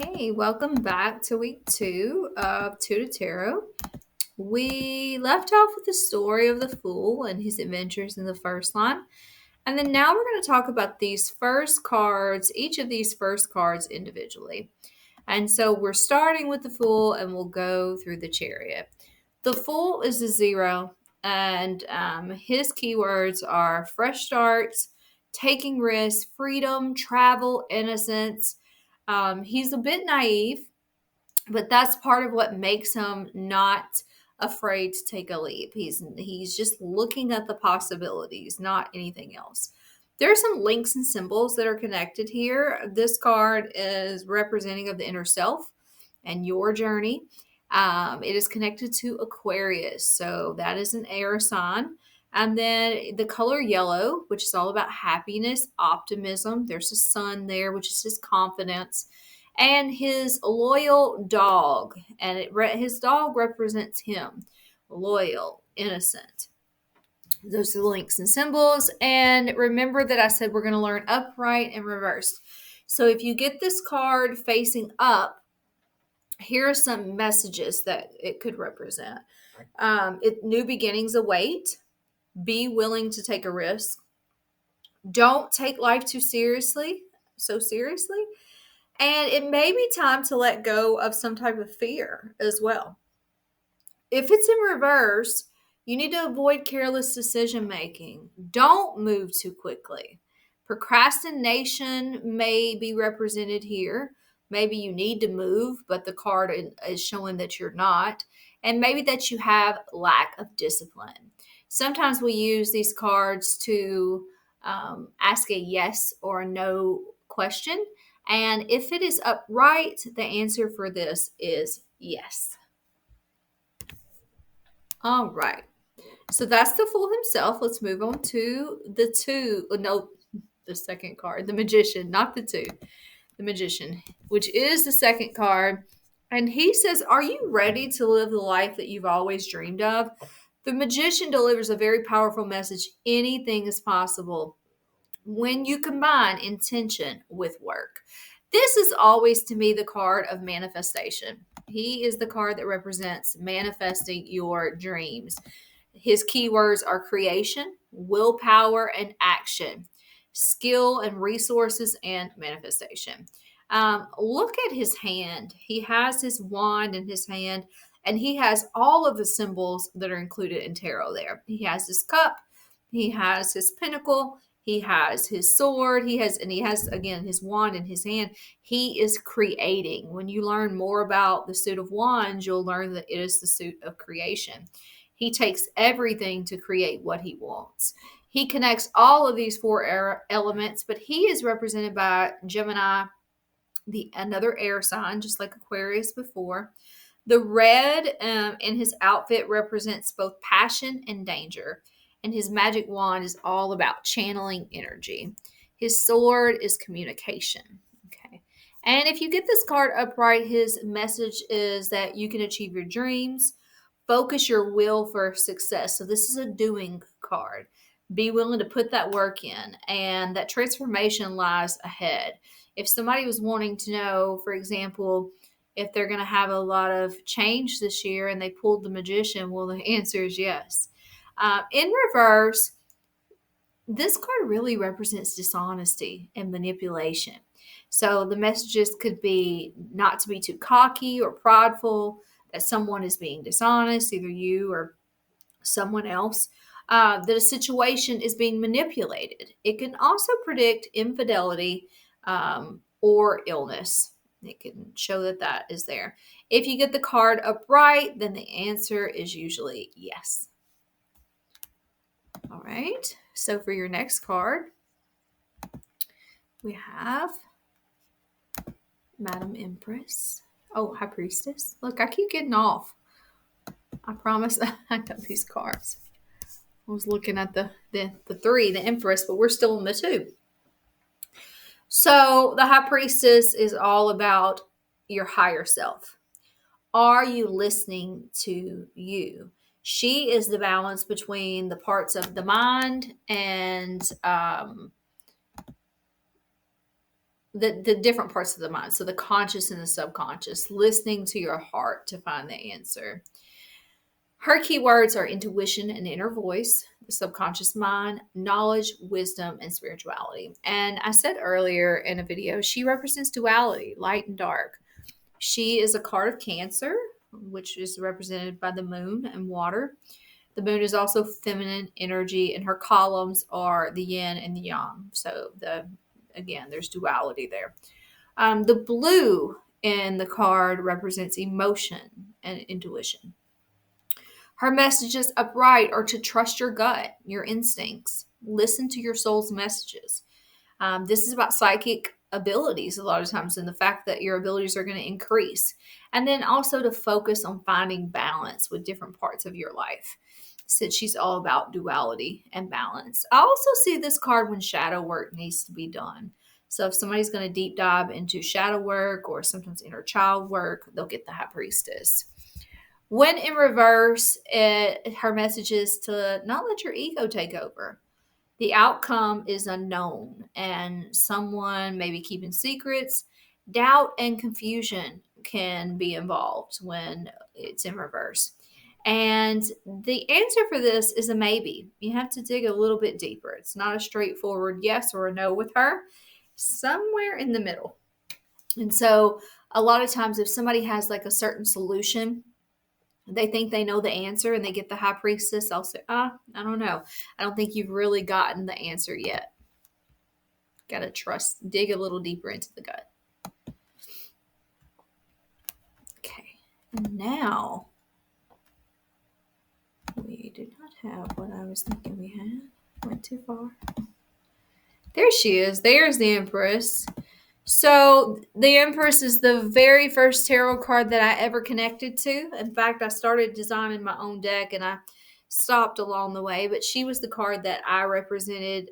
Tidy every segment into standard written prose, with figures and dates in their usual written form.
Hey, welcome back to week 2 of Two to Tarot. We left off with the story of the Fool and his adventures in the first line. And then now we're going to talk about these first cards, each of these first cards individually. And so we're starting with the Fool and we'll go through the Chariot. The Fool is a 0, and his keywords are fresh starts, taking risks, freedom, travel, innocence. He's a bit naive, but that's part of what makes him not afraid to take a leap. He's just looking at the possibilities, not anything else. There are some links and symbols that are connected here. This card is representing of the inner self and your journey. It is connected to Aquarius, so that is an air sign. And then the color yellow, which is all about happiness, optimism. There's a sun there, which is his confidence, and his loyal dog. And his dog represents him, loyal, innocent. Those are the links and symbols. And remember that I said we're going to learn upright and reversed. So if you get this card facing up, here are some messages that it could represent. New beginnings await. Be willing to take a risk. Don't take life too seriously. So seriously. And it may be time to let go of some type of fear as well. If it's in reverse, you need to avoid careless decision making. Don't move too quickly. Procrastination may be represented here. Maybe you need to move, but the card is showing that you're not. And maybe that you have lack of discipline. Sometimes we use these cards to ask a yes or a no question. And if it is upright, the answer for this is yes. All right. So that's the Fool himself. Let's move on to the second card, the Magician, not the 2, the Magician, which is the second card. And he says, are you ready to live the life that you've always dreamed of? The Magician delivers a very powerful message. Anything is possible when you combine intention with work. This is always, to me, the card of manifestation. He is the card that represents manifesting your dreams. His keywords are creation, willpower, and action, skill and resources, and manifestation. Look at his hand. He has his wand in his hand, and he has all of the symbols that are included in tarot there. He has his cup, he has his pentacle, he has his sword, he has again his wand in his hand. He is creating. When you learn more about the suit of wands, you'll learn that it is the suit of creation. He takes everything to create what he wants. He connects all of these 4 elements, but he is represented by Gemini, another air sign, just like Aquarius before. The red in his outfit represents both passion and danger, and his magic wand is all about channeling energy. His sword is communication. Okay. And if you get this card upright, his message is that you can achieve your dreams. Focus your will for success. So this is a doing card. Be willing to put that work in, and that transformation lies ahead. If somebody was wanting to know, for example, if they're going to have a lot of change this year and they pulled the Magician, well, the answer is yes. In reverse, this card really represents dishonesty and manipulation. So the messages could be not to be too cocky or prideful, that someone is being dishonest, either you or someone else, that a situation is being manipulated. It can also predict infidelity or illness. It can show that that is there. If you get the card upright, then the answer is usually yes. All right. So for your next card, we have Madam Empress. Oh, High Priestess. Look, I keep getting off. I promise I know these cards. I was looking at the 3, the Empress, but we're still in the 2. So the High Priestess is all about your higher self. Are you listening to you? She is the balance between the parts of the mind and the different parts of the mind. So the conscious and the subconscious, listening to your heart to find the answer. Her keywords are intuition and inner voice, the subconscious mind, knowledge, wisdom, and spirituality. And I said earlier in a video, she represents duality, light and dark. She is a card of Cancer, which is represented by the moon and water. The moon is also feminine energy, and her columns are the yin and the yang. So again, there's duality there. The blue in the card represents emotion and intuition. Her messages upright are to trust your gut, your instincts, listen to your soul's messages. This is about psychic abilities a lot of times, and the fact that your abilities are going to increase. And then also to focus on finding balance with different parts of your life, since she's all about duality and balance. I also see this card when shadow work needs to be done. So if somebody's going to deep dive into shadow work or sometimes inner child work, they'll get the High Priestess. When in reverse, her message is to not let your ego take over. The outcome is unknown, and someone may be keeping secrets. Doubt and confusion can be involved when it's in reverse. And the answer for this is a maybe. You have to dig a little bit deeper. It's not a straightforward yes or a no with her, somewhere in the middle. And so, a lot of times, if somebody has like a certain solution, they think they know the answer and they get the High Priestess, I'll say, I don't know. I don't think you've really gotten the answer yet. Got to trust, dig a little deeper into the gut. Okay. And now, we do not have what I was thinking we had. Went too far. There she is. There's the Empress. So the Empress is the very first tarot card that I ever connected to. In fact, I started designing my own deck and I stopped along the way, but she was the card that I represented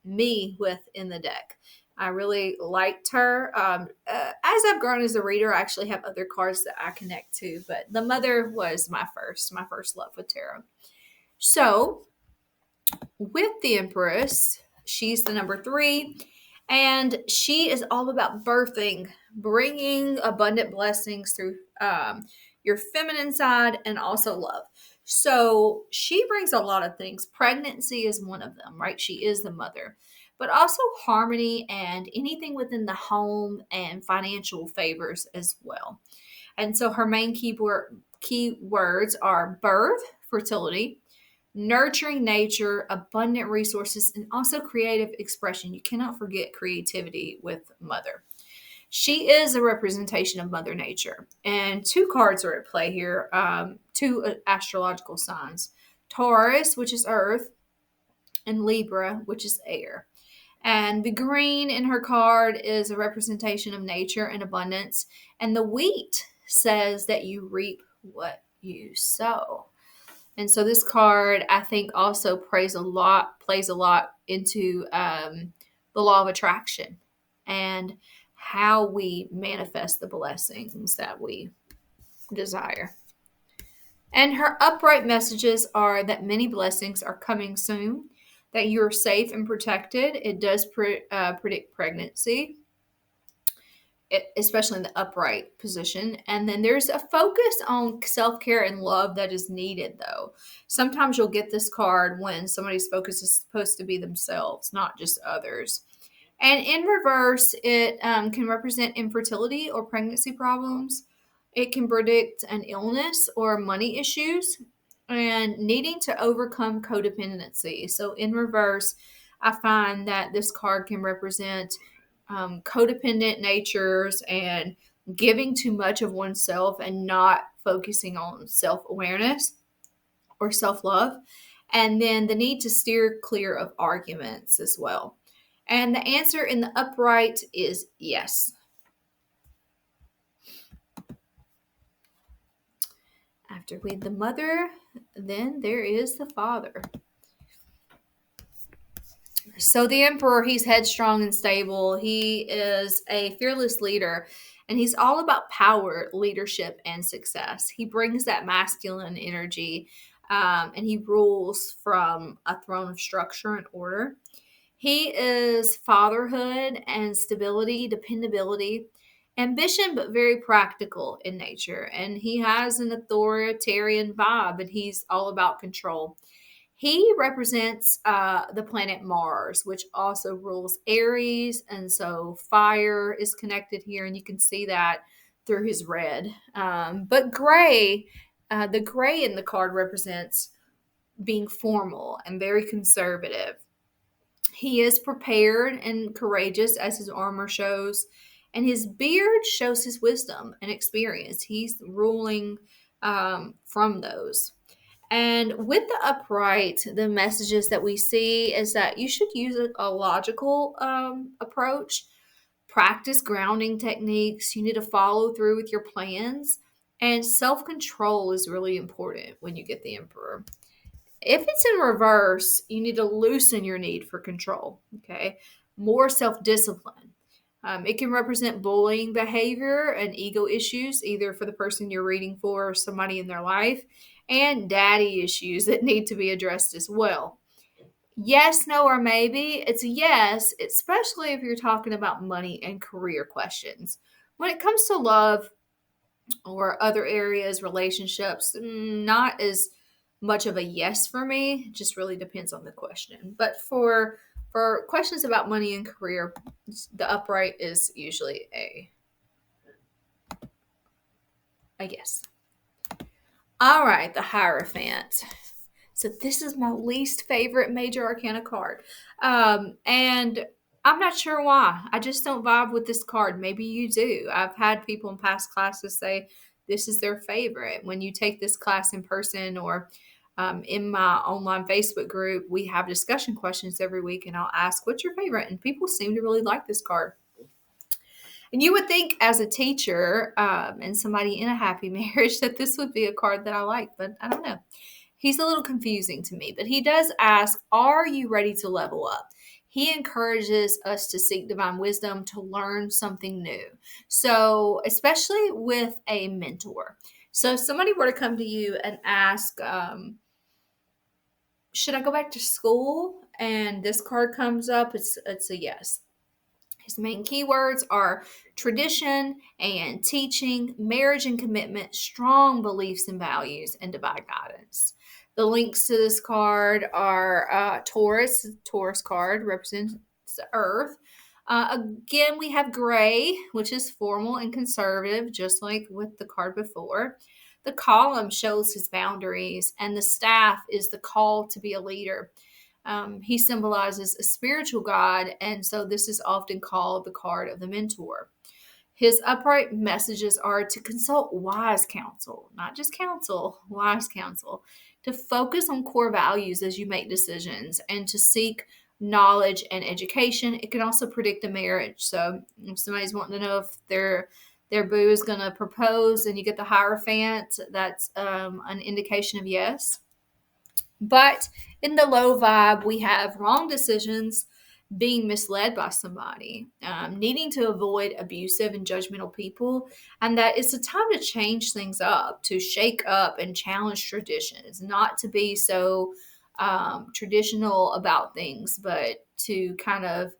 me with in the deck. I really liked her. As I've grown as a reader, I actually have other cards that I connect to, but the Mother was my first love with tarot. So with the Empress, she's the number 3. And she is all about birthing, bringing abundant blessings through your feminine side and also love. So she brings a lot of things. Pregnancy is one of them, right? She is the mother. But also harmony and anything within the home and financial favors as well. And so her main keywords are birth, fertility, nurturing nature, abundant resources, and also creative expression. You cannot forget creativity with Mother. She is a representation of Mother Nature. And 2 cards are at play here, 2 astrological signs. Taurus, which is earth, and Libra, which is air. And the green in her card is a representation of nature and abundance. And the wheat says that you reap what you sow. And so this card, I think, also plays a lot into the law of attraction and how we manifest the blessings that we desire. And her upright messages are that many blessings are coming soon, that you're safe and protected. It does predict pregnancy, especially in the upright position. And then there's a focus on self-care and love that is needed, though. Sometimes you'll get this card when somebody's focus is supposed to be themselves, not just others. And in reverse, it can represent infertility or pregnancy problems. It can predict an illness or money issues and needing to overcome codependency. So in reverse, I find that this card can represent codependent natures and giving too much of oneself and not focusing on self-awareness or self-love. And then the need to steer clear of arguments as well. And the answer in the upright is yes. After we the Mother, then there is the Father. So the Emperor, he's headstrong and stable. He is a fearless leader, and he's all about power, leadership, and success. He brings that masculine energy, and he rules from a throne of structure and order. He is fatherhood and stability, dependability, ambition, but very practical in nature. And he has an authoritarian vibe, and he's all about control. He represents the planet Mars, which also rules Aries. And so fire is connected here, and you can see that through his red. But gray, the gray in the card represents being formal and very conservative. He is prepared and courageous, as his armor shows, and his beard shows his wisdom and experience. He's ruling from those. And with the upright, the messages that we see is that you should use a logical approach, practice grounding techniques. You need to follow through with your plans, and self control is really important when you get the Emperor. If it's in reverse, you need to loosen your need for control. Okay. More self discipline. It can represent bullying behavior and ego issues, either for the person you're reading for or somebody in their life, and daddy issues that need to be addressed as well. Yes, no, or maybe. It's a yes, especially if you're talking about money and career questions. When it comes to love, or other areas, relationships, not as much of a yes for me. It just really depends on the question. But for questions about money and career, the upright is usually a yes. All right, the Hierophant. So this is my least favorite Major Arcana card. And I'm not sure why. I just don't vibe with this card. Maybe you do. I've had people in past classes say this is their favorite. When you take this class in person or in my online Facebook group, we have discussion questions every week, and I'll ask, what's your favorite? And people seem to really like this card. And you would think, as a teacher and somebody in a happy marriage, that this would be a card that I like, but I don't know. He's a little confusing to me, but he does ask, are you ready to level up? He encourages us to seek divine wisdom, to learn something new. So, especially with a mentor. So, if somebody were to come to you and ask, should I go back to school? And this card comes up, it's a yes. His main keywords are tradition and teaching, marriage and commitment, strong beliefs and values, and divine guidance. The links to this card are Taurus. Taurus card represents the earth. Again, we have gray, which is formal and conservative, just like with the card before. The column shows his boundaries, and the staff is the call to be a leader. He symbolizes a spiritual God, and so this is often called the card of the mentor. His upright messages are to consult wise counsel, not just counsel, wise counsel, to focus on core values as you make decisions, and to seek knowledge and education. It can also predict a marriage. So if somebody's wanting to know if their boo is going to propose and you get the Hierophant, that's an indication of yes. But in the low vibe, we have wrong decisions, being misled by somebody, needing to avoid abusive and judgmental people, and that it's a time to change things up, to shake up and challenge traditions, not to be so traditional about things, but to kind of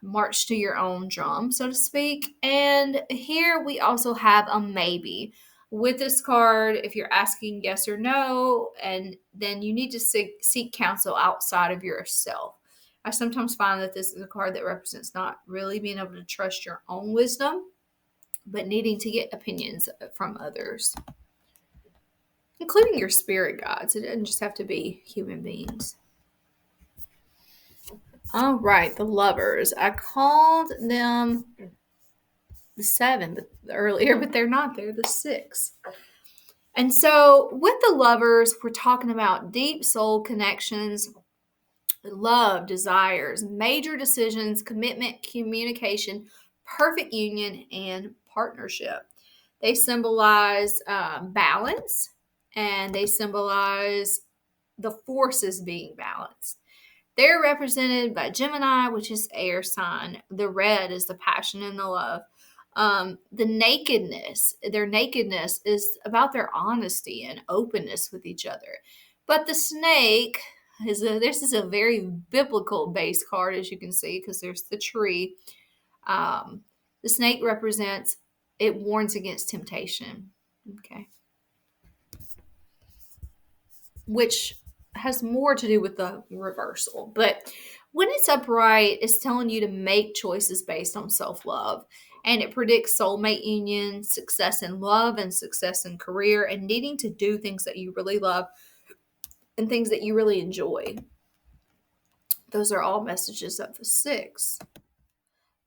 march to your own drum, so to speak. And here we also have a maybe. With this card, if you're asking yes or no, and then you need to seek counsel outside of yourself. I sometimes find that this is a card that represents not really being able to trust your own wisdom, but needing to get opinions from others, including your spirit guides. It doesn't just have to be human beings. All right, the Lovers. I called them the 7 earlier, but they're not. They're the 6. And so with the Lovers, we're talking about deep soul connections, love, desires, major decisions, commitment, communication, perfect union, and partnership. They symbolize balance, and they symbolize the forces being balanced. They're represented by Gemini, which is air sign. The red is the passion and the love. The nakedness, their nakedness is about their honesty and openness with each other. But the snake, This is a very biblical based card, as you can see, because there's the tree. Um, the snake represents, it warns against temptation. Okay. Which has more to do with the reversal. But when it's upright, it's telling you to make choices based on self love. And it predicts soulmate union, success in love, and success in career, and needing to do things that you really love and things that you really enjoy. Those are all messages of the 6.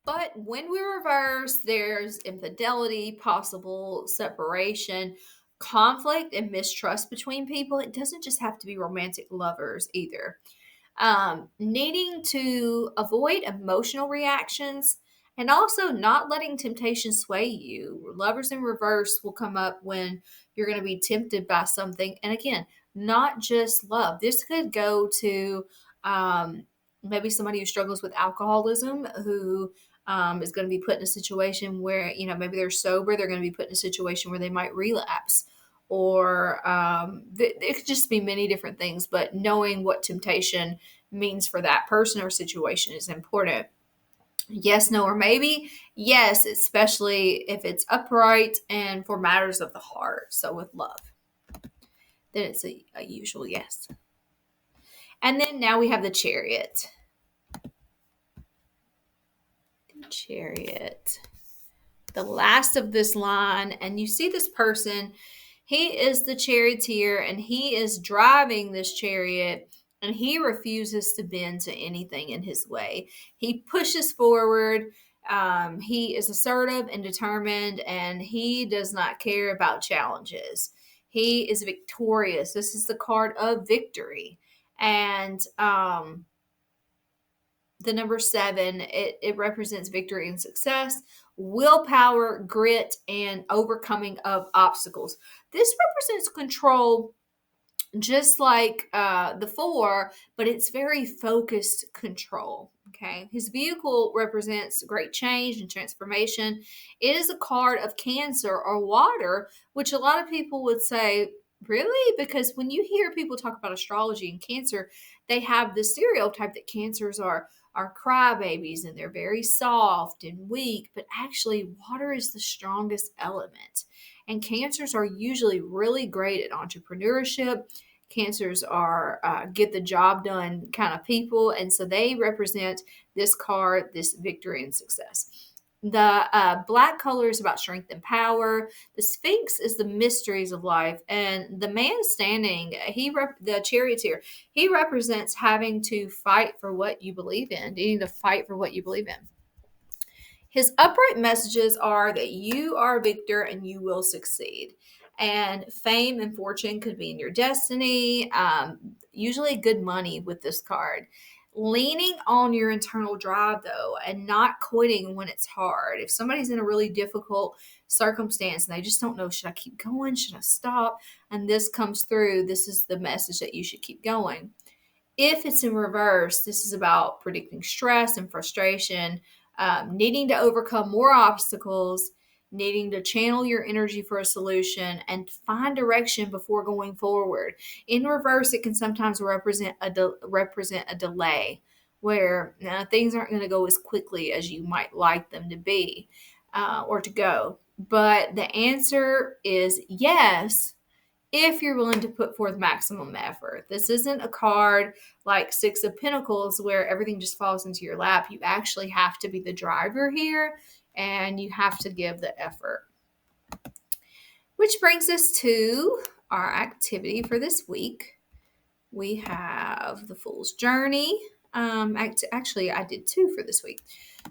But when we reverse, there's infidelity, possible separation, conflict, and mistrust between people. It doesn't just have to be romantic lovers either. Needing to avoid emotional reactions and also not letting temptation sway you. Lovers in reverse will come up when you're going to be tempted by something. And again, not just love. This could go to maybe somebody who struggles with alcoholism, who is going to be put in a situation where, maybe they're sober, they're going to be put in a situation where they might relapse. Or it could just be many different things, but knowing what temptation means for that person or situation is important. Yes, no, or maybe. Yes, especially if it's upright and for matters of the heart. So with love, then it's a usual yes. And then now we have the Chariot. The Chariot. The last of this line, and you see this person, he is the charioteer, and he is driving this chariot, and he refuses to bend to anything in his way. He pushes forward. He is assertive and determined, and he does not care about challenges. He is victorious. This is the card of victory. And the number 7, it represents victory and success, willpower, grit, and overcoming of obstacles. This represents control, just like the 4, but it's very focused control. Okay. His vehicle represents great change and transformation. It is a card of Cancer or water, which a lot of people would say, really? Because when you hear people talk about astrology and Cancer, they have the stereotype that Cancers are crybabies and they're very soft and weak, but actually water is the strongest element. And Cancers are usually really great at entrepreneurship. Cancers are get the job done kind of people, and so they represent this card, this victory and success. The black color is about strength and power. The Sphinx is the mysteries of life, and the man standing, the charioteer, he represents having to fight for what you believe in, needing to fight for what you believe in. His upright messages are that you are a victor and you will succeed. And fame and fortune could be in your destiny. Usually good money with this card. Leaning on your internal drive, though, and not quitting when it's hard. If somebody's in a really difficult circumstance and they just don't know, should I keep going? Should I stop? And this comes through, this is the message that you should keep going. If it's in reverse, this is about predicting stress and frustration, needing to overcome more obstacles, needing to channel your energy for a solution, and find direction before going forward. In reverse, it can sometimes represent a delay, where things aren't going to go as quickly as you might like them to be or to go. But the answer is yes, if you're willing to put forth maximum effort. This isn't a card like 6 of Pentacles where everything just falls into your lap. You actually have to be the driver here, and you have to give the effort. Which brings us to our activity for this week. We have the Fool's Journey. Actually, I did 2 for this week.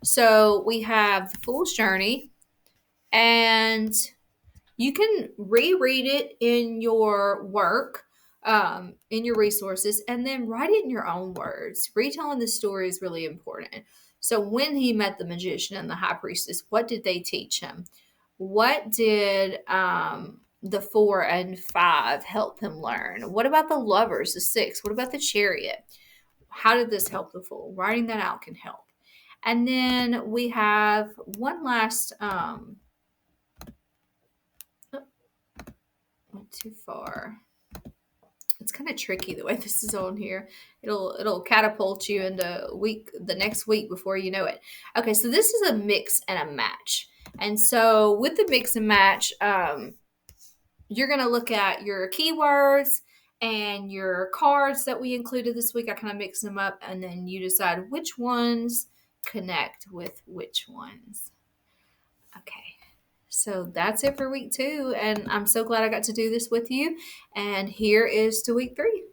So we have the Fool's Journey, and you can reread it in your work, in your resources, and then write it in your own words. Retelling the story is really important. So when he met the magician and the high priestess, what did they teach him? What did the 4 and 5 help him learn? What about the lovers, the 6? What about the chariot? How did this help the Fool? Writing that out can help. And then we have one last... went too far. It's kind of tricky the way this is on here. It'll catapult you into the next week before you know it. Okay, so this is a mix and a match. And so with the mix and match, you're going to look at your keywords and your cards that we included this week. I kind of mix them up, and then you decide which ones connect with which ones. Okay, so that's it for week 2, and I'm so glad I got to do this with you. And here is to week 3.